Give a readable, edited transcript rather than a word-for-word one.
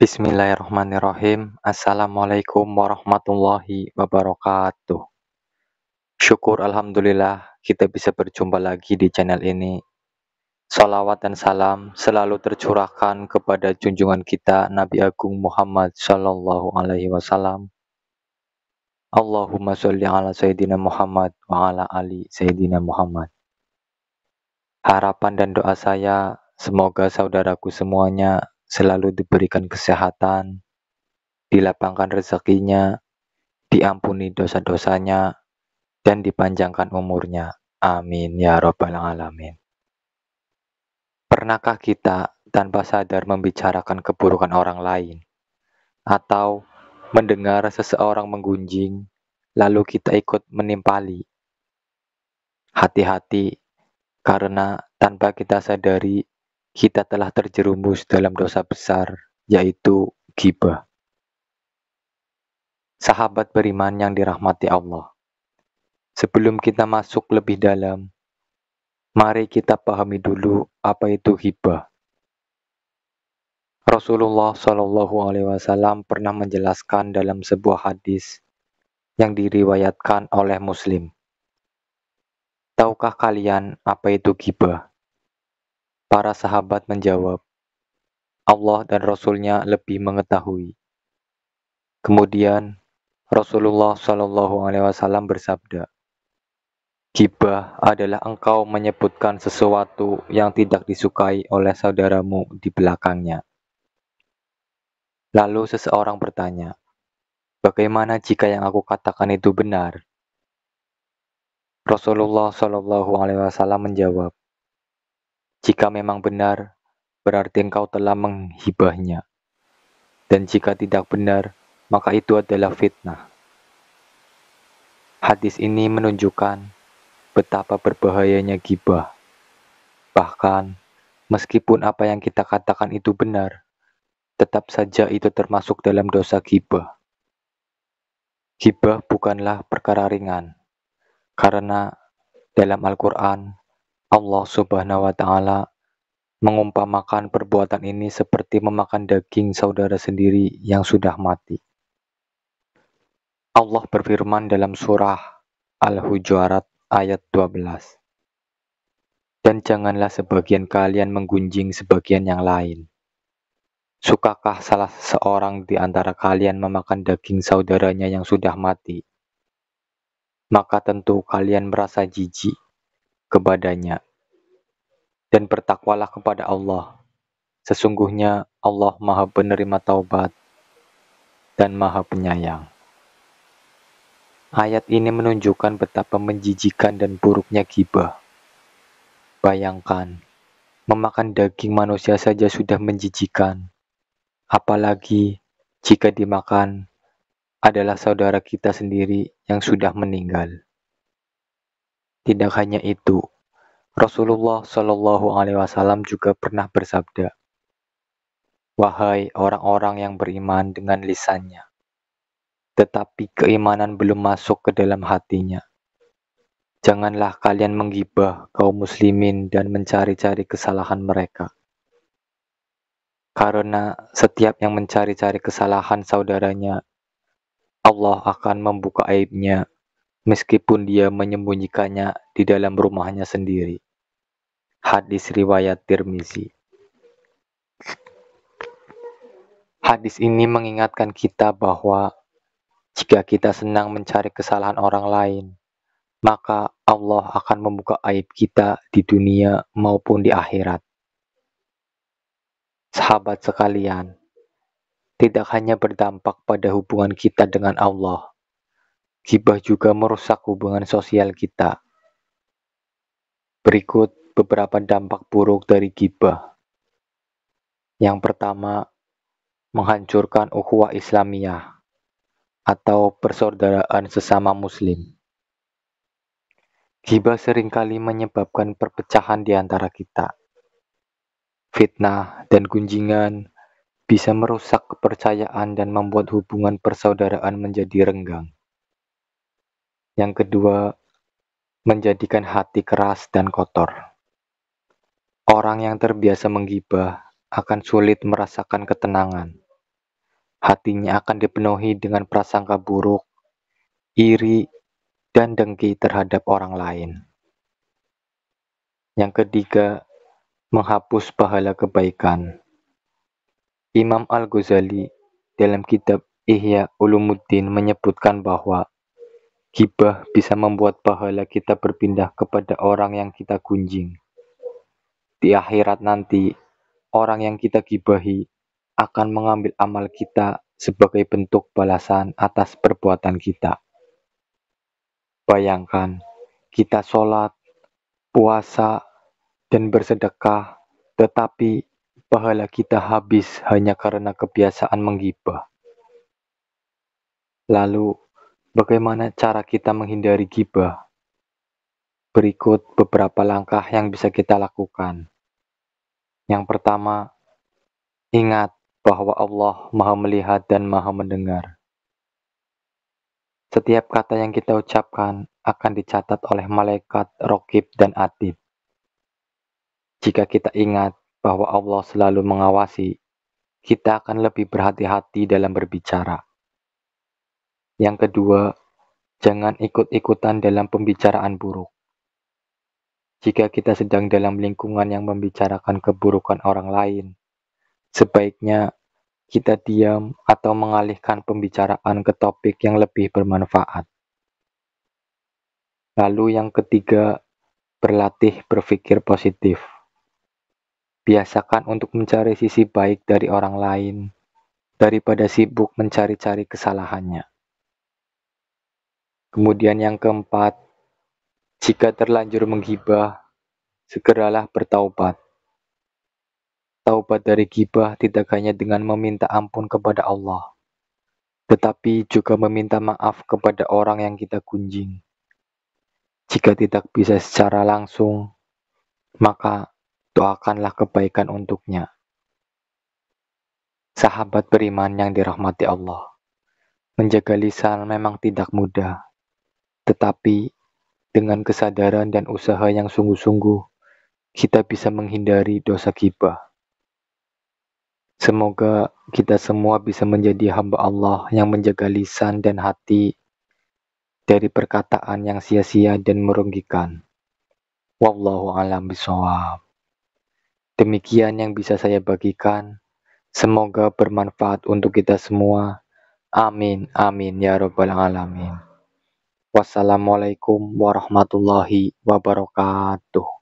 Bismillahirrahmanirrahim. Assalamualaikum warahmatullahi wabarakatuh. Syukur Alhamdulillah kita bisa berjumpa lagi di channel ini. Salawat dan salam selalu tercurahkan kepada junjungan kita Nabi Agung Muhammad Sallallahu Alaihi Wasallam. Allahumma sholli ala Sayyidina Muhammad wa ala ali Sayyidina Muhammad. Harapan dan doa saya semoga saudaraku semuanya selalu diberikan kesehatan, dilapangkan rezekinya, diampuni dosa-dosanya, dan dipanjangkan umurnya. Amin ya robbal alamin. Pernahkah kita tanpa sadar membicarakan keburukan orang lain? Atau mendengar seseorang menggunjing, lalu kita ikut menimpali? Hati-hati, karena tanpa kita sadari, kita telah terjerumus dalam dosa besar, yaitu ghibah. Sahabat beriman yang dirahmati Allah, sebelum kita masuk lebih dalam, mari kita pahami dulu apa itu ghibah. Rasulullah Shallallahu Alaihi Wasallam pernah menjelaskan dalam sebuah hadis yang diriwayatkan oleh Muslim. Tahukah kalian apa itu ghibah? Para sahabat menjawab, Allah dan Rasulnya lebih mengetahui. Kemudian Rasulullah Shallallahu Alaihi Wasallam bersabda, ghibah adalah engkau menyebutkan sesuatu yang tidak disukai oleh saudaramu di belakangnya. Lalu seseorang bertanya, bagaimana jika yang aku katakan itu benar? Rasulullah Shallallahu Alaihi Wasallam menjawab, jika memang benar, berarti engkau telah menghibahnya. Dan jika tidak benar, maka itu adalah fitnah. Hadis ini menunjukkan betapa berbahayanya ghibah. Bahkan, meskipun apa yang kita katakan itu benar, tetap saja itu termasuk dalam dosa ghibah. Ghibah bukanlah perkara ringan, karena dalam Al-Quran, Allah Subhanahu wa Ta'ala mengumpamakan perbuatan ini seperti memakan daging saudara sendiri yang sudah mati. Allah berfirman dalam surah Al-Hujurat ayat 12. Dan janganlah sebagian kalian menggunjing sebagian yang lain. Sukakah salah seorang di antara kalian memakan daging saudaranya yang sudah mati? Maka tentu kalian merasa jijik kepadanya. Dan bertakwalah kepada Allah. Sesungguhnya Allah Maha Penerima Taubat dan Maha Penyayang. Ayat ini menunjukkan betapa menjijikan dan buruknya ghibah. Bayangkan, memakan daging manusia saja sudah menjijikan. Apalagi jika dimakan adalah saudara kita sendiri yang sudah meninggal. Tidak hanya itu, Rasulullah Shallallahu Alaihi Wasallam juga pernah bersabda, wahai orang-orang yang beriman dengan lisannya, tetapi keimanan belum masuk ke dalam hatinya. Janganlah kalian menggibah kaum muslimin dan mencari-cari kesalahan mereka. Karena setiap yang mencari-cari kesalahan saudaranya, Allah akan membuka aibnya meskipun dia menyembunyikannya di dalam rumahnya sendiri. Hadis riwayat Tirmizi. Hadis ini mengingatkan kita bahwa jika kita senang mencari kesalahan orang lain, maka Allah akan membuka aib kita di dunia maupun di akhirat. Sahabat sekalian, tidak hanya berdampak pada hubungan kita dengan Allah, ghibah juga merusak hubungan sosial kita. Berikut beberapa dampak buruk dari ghibah. Yang pertama, menghancurkan ukhuwah Islamiyah atau persaudaraan sesama muslim. Ghibah seringkali menyebabkan perpecahan di antara kita. Fitnah dan gunjingan bisa merusak kepercayaan dan membuat hubungan persaudaraan menjadi renggang. Yang kedua, menjadikan hati keras dan kotor. Orang yang terbiasa menggibah akan sulit merasakan ketenangan. hatinya akan dipenuhi dengan prasangka buruk, iri, dan dengki terhadap orang lain. Yang ketiga, menghapus pahala kebaikan. Imam Al-Ghazali dalam kitab Ihya Ulumuddin menyebutkan bahwa ghibah bisa membuat pahala kita berpindah kepada orang yang kita gunjing. Di akhirat nanti, orang yang kita gibahi akan mengambil amal kita sebagai bentuk balasan atas perbuatan kita. Bayangkan, kita sholat, puasa, dan bersedekah, tetapi pahala kita habis hanya karena kebiasaan menggibah. Lalu, bagaimana cara kita menghindari gibah? Berikut beberapa langkah yang bisa kita lakukan. Yang pertama, ingat bahwa Allah Maha Melihat dan Maha Mendengar. Setiap kata yang kita ucapkan akan dicatat oleh malaikat Raqib dan Atid. Jika kita ingat bahwa Allah selalu mengawasi, kita akan lebih berhati-hati dalam berbicara. Yang kedua, jangan ikut-ikutan dalam pembicaraan buruk. Jika kita sedang dalam lingkungan yang membicarakan keburukan orang lain, sebaiknya kita diam atau mengalihkan pembicaraan ke topik yang lebih bermanfaat. Lalu yang ketiga, berlatih berpikir positif. Biasakan untuk mencari sisi baik dari orang lain, daripada sibuk mencari-cari kesalahannya. Kemudian yang keempat, jika terlanjur menggibah, segeralah bertaubat. Taubat dari gibah tidak hanya dengan meminta ampun kepada Allah, tetapi juga meminta maaf kepada orang yang kita gunjing. Jika tidak bisa secara langsung, maka doakanlah kebaikan untuknya. Sahabat beriman yang dirahmati Allah, menjaga lisan memang tidak mudah, tetapi dengan kesadaran dan usaha yang sungguh-sungguh, kita bisa menghindari dosa gibah. Semoga kita semua bisa menjadi hamba Allah yang menjaga lisan dan hati dari perkataan yang sia-sia dan merugikan. Wallahu a'lam bishawab. Demikian yang bisa saya bagikan. Semoga bermanfaat untuk kita semua. Amin, amin, ya rabbal alamin. Wassalamualaikum warahmatullahi wabarakatuh.